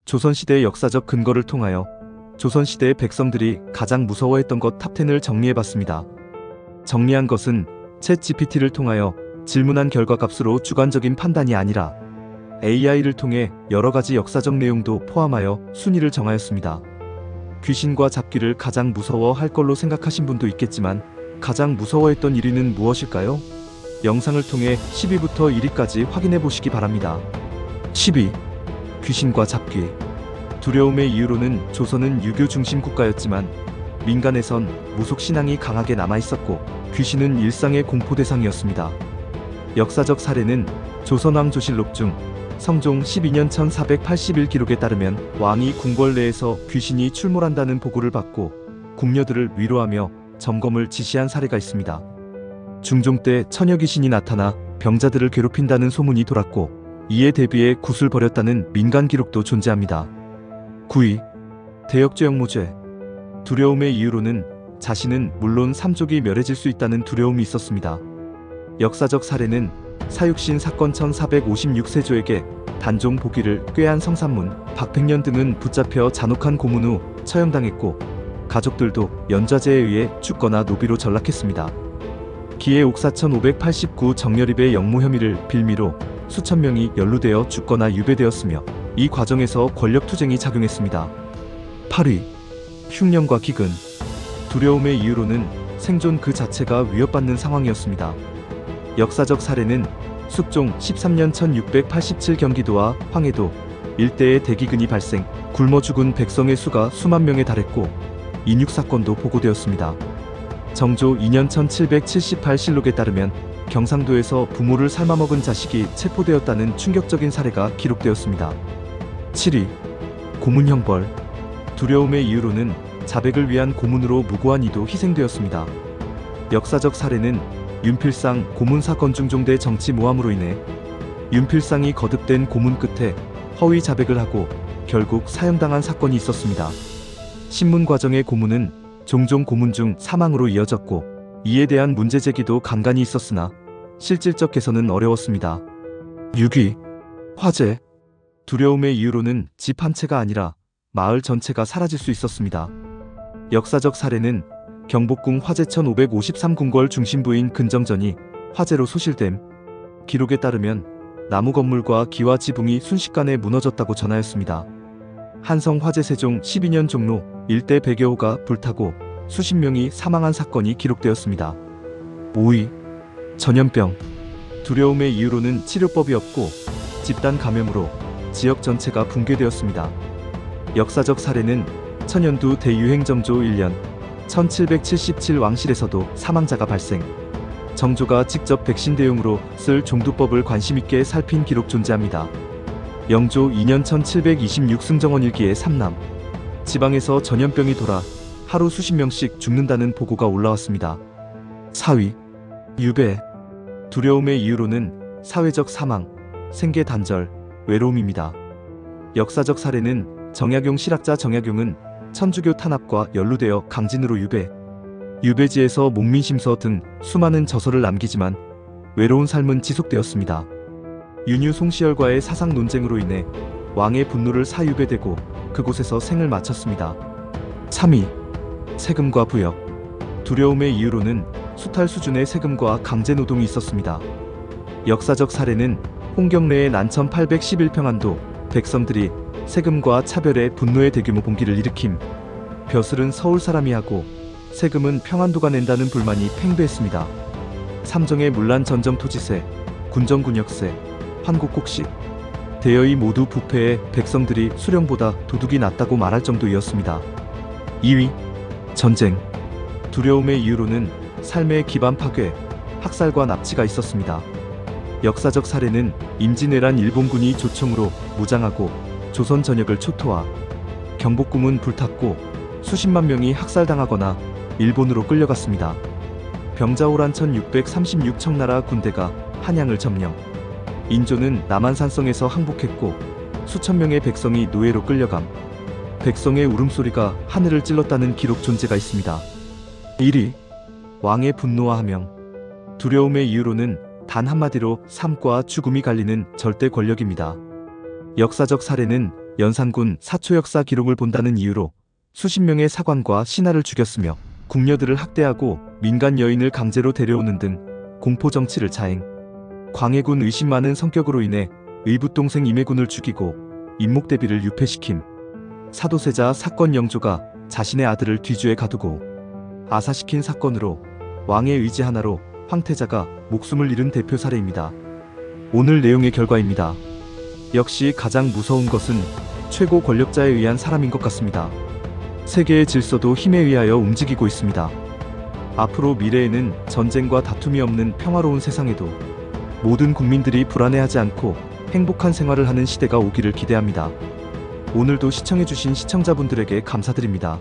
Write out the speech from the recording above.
조선시대의 역사적 근거를 통하여 조선시대의 백성들이 가장 무서워했던 것 탑10을 정리해봤습니다. 정리한 것은 챗 GPT를 통하여 질문한 결과 값으로 주관적인 판단이 아니라 AI를 통해 여러가지 역사적 내용도 포함하여 순위를 정하였습니다. 귀신과 잡귀를 가장 무서워할 걸로 생각하신 분도 있겠지만 가장 무서워했던 1위는 무엇일까요? 영상을 통해 10위부터 1위까지 확인해 보시기 바랍니다. 10위. 귀신과 잡귀. 두려움의 이유로는 조선은 유교 중심 국가였지만 민간에선 무속신앙이 강하게 남아있었고 귀신은 일상의 공포 대상이었습니다. 역사적 사례는 조선왕조실록 중 성종 12년 1481 기록에 따르면 왕이 궁궐 내에서 귀신이 출몰한다는 보고를 받고 궁녀들을 위로하며 점검을 지시한 사례가 있습니다. 중종 때 처녀 귀신이 나타나 병자들을 괴롭힌다는 소문이 돌았고 이에 대비해 굿을 벌였다는 민간 기록도 존재합니다. 9위. 대역죄역모죄. 두려움의 이유로는 자신은 물론 삼족이 멸해질 수 있다는 두려움이 있었습니다. 역사적 사례는 사육신 사건 1456세조에게 단종 보기를 꾀한 성산문, 박백년 등은 붙잡혀 잔혹한 고문 후 처형당했고 가족들도 연좌제에 의해 죽거나 노비로 전락했습니다. 기해 옥사 1589 정열입의 역모 혐의를 빌미로 수천 명이 연루되어 죽거나 유배되었으며 이 과정에서 권력투쟁이 작용했습니다. 8위. 흉년과 기근. 두려움의 이유로는 생존 그 자체가 위협받는 상황이었습니다. 역사적 사례는 숙종 13년 1687 경기도와 황해도 일대에 대기근이 발생, 굶어 죽은 백성의 수가 수만 명에 달했고 인육사건도 보고되었습니다. 정조 2년 1778 실록에 따르면 경상도에서 부모를 삶아먹은 자식이 체포되었다는 충격적인 사례가 기록되었습니다. 7위. 고문형벌. 두려움의 이유로는 자백을 위한 고문으로 무고한 이도 희생되었습니다. 역사적 사례는 윤필상 고문 사건 중종대 정치 모함으로 인해 윤필상이 거듭된 고문 끝에 허위 자백을 하고 결국 사형당한 사건이 있었습니다. 신문 과정의 고문은 종종 고문 중 사망으로 이어졌고 이에 대한 문제 제기도 간간히 있었으나 실질적 개선은 어려웠습니다. 6위. 화재. 두려움의 이유로는 집 한 채가 아니라 마을 전체가 사라질 수 있었습니다. 역사적 사례는 경복궁 화재 1553 궁궐 중심부인 근정전이 화재로 소실됨, 기록에 따르면 나무 건물과 기와 지붕이 순식간에 무너졌다고 전하였습니다. 한성 화재 세종 12년 종로 일대 100여 호가 불타고 수십 명이 사망한 사건이 기록되었습니다. 5위. 전염병. 두려움의 이유로는 치료법이 없고 집단 감염으로 지역 전체가 붕괴되었습니다. 역사적 사례는 천연두 대유행정조 1년 1777 왕실에서도 사망자가 발생. 정조가 직접 백신 대용으로 쓸 종두법을 관심있게 살핀 기록 존재합니다. 영조 2년 1726 승정원 일기의 삼남. 지방에서 전염병이 돌아 하루 수십 명씩 죽는다는 보고가 올라왔습니다. 4위. 유배. 두려움의 이유로는 사회적 사망, 생계 단절, 외로움입니다. 역사적 사례는 정약용 실학자 정약용은 천주교 탄압과 연루되어 강진으로 유배, 유배지에서 목민심서 등 수많은 저서를 남기지만 외로운 삶은 지속되었습니다. 윤유 송시열과의 사상 논쟁으로 인해 왕의 분노를 사유배되고 그곳에서 생을 마쳤습니다. 3위. 세금과 부역. 두려움의 이유로는 수탈 수준의 세금과 강제노동이 있었습니다. 역사적 사례는 홍경래의 난천 811평안도 백성들이 세금과 차별에 분노의 대규모 봉기를 일으킴, 벼슬은 서울 사람이 하고 세금은 평안도가 낸다는 불만이 팽배했습니다. 삼정의 문란 전점토지세, 군정군역세, 환곡곡식, 대여이 모두 부패해 백성들이 수령보다 도둑이 낫다고 말할 정도이었습니다. 2위. 전쟁. 두려움의 이유로는 삶의 기반 파괴, 학살과 납치가 있었습니다. 역사적 사례는 임진왜란 일본군이 조총으로 무장하고 조선 전역을 초토화, 경복궁은 불탔고 수십만 명이 학살당하거나 일본으로 끌려갔습니다. 병자호란 1636 청나라 군대가 한양을 점령, 인조는 남한산성에서 항복했고 수천 명의 백성이 노예로 끌려감, 백성의 울음소리가 하늘을 찔렀다는 기록 존재가 있습니다. 1위. 왕의 분노와 하명. 두려움의 이유로는 단 한마디로 삶과 죽음이 갈리는 절대 권력입니다. 역사적 사례는 연산군 사초 역사 기록을 본다는 이유로 수십 명의 사관과 신하를 죽였으며 궁녀들을 학대하고 민간 여인을 강제로 데려오는 등 공포 정치를 자행. 광해군 의심 많은 성격으로 인해 의붓 동생 임해군을 죽이고 임목대비를 유폐시킴. 사도세자 사건 영조가 자신의 아들을 뒤주에 가두고 아사시킨 사건으로 왕의 의지 하나로 황태자가 목숨을 잃은 대표 사례입니다. 오늘 내용의 결과입니다. 역시 가장 무서운 것은 최고 권력자에 의한 사람인 것 같습니다. 세계의 질서도 힘에 의하여 움직이고 있습니다. 앞으로 미래에는 전쟁과 다툼이 없는 평화로운 세상에도 모든 국민들이 불안해하지 않고 행복한 생활을 하는 시대가 오기를 기대합니다. 오늘도 시청해주신 시청자분들에게 감사드립니다.